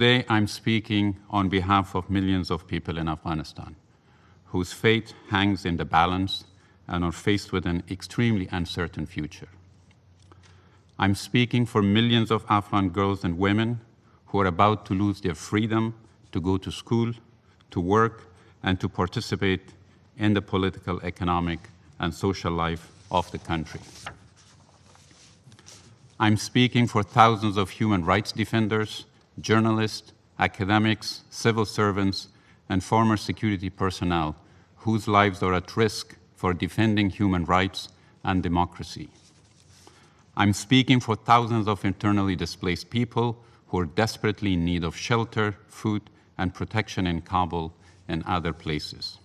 Today, I'm speaking on behalf of millions of people in Afghanistan, whose fate hangs in the balance and are faced with an extremely uncertain future. I'm speaking for millions of Afghan girls and women who are about to lose their freedom to go to school, to work, and to participate in the political, economic, and social life of the country. I'm speaking for thousands of human rights defenders, journalists, academics, civil servants, and former security personnel whose lives are at risk for defending human rights and democracy. I'm speaking for thousands of internally displaced people who are desperately in need of shelter, food, and protection in Kabul and other places.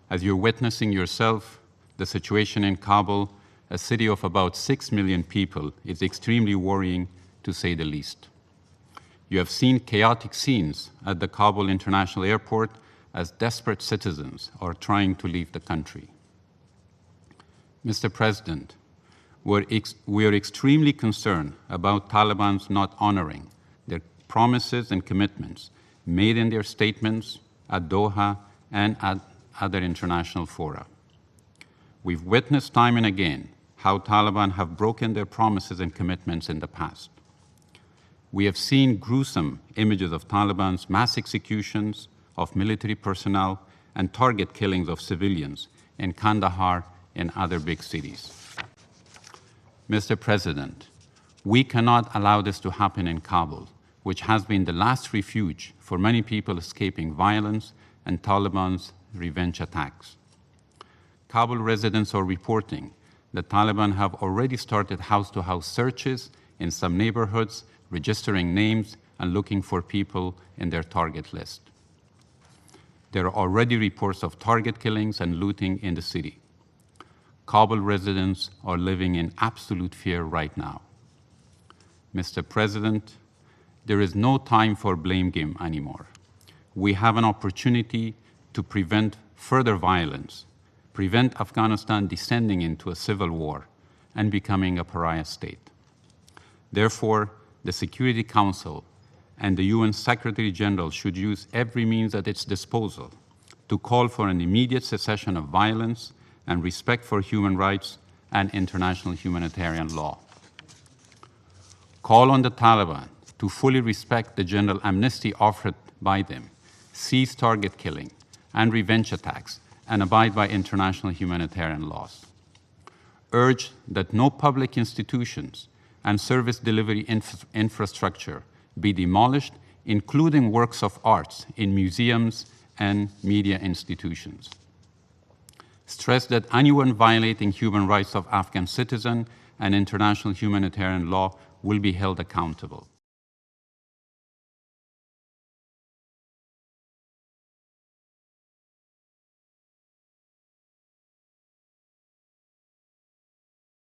As you're witnessing yourself, the situation in Kabul, a city of about 6 million people, is extremely worrying, to say the least. You have seen chaotic scenes at the Kabul International Airport as desperate citizens are trying to leave the country. Mr. President, we are extremely concerned about Taliban's not honoring their promises and commitments made in their statements at Doha and at other international fora. We've witnessed time and again how Taliban have broken their promises and commitments in the past. We have seen gruesome images of Taliban's mass executions of military personnel and target killings of civilians in Kandahar and other big cities. Mr. President, we cannot allow this to happen in Kabul, which has been the last refuge for many people escaping violence and Taliban's revenge attacks. Kabul residents are reporting that Taliban have already started house-to-house searches in some neighborhoods, registering names and looking for people in their target list. There are already reports of target killings and looting in the city. Kabul residents are living in absolute fear right now. Mr. President, there is no time for blame game anymore. We have an opportunity to prevent further violence, prevent Afghanistan descending into a civil war and becoming a pariah state. Therefore, the Security Council and the UN Secretary General should use every means at its disposal to call for an immediate cessation of violence and respect for human rights and international humanitarian law. Call on the Taliban to fully respect the general amnesty offered by them, cease target killing and revenge attacks, and abide by international humanitarian laws. Urge that no public institutions and service delivery infrastructure be demolished, including works of arts in museums and media institutions. Stress that anyone violating human rights of Afghan citizens and international humanitarian law will be held accountable.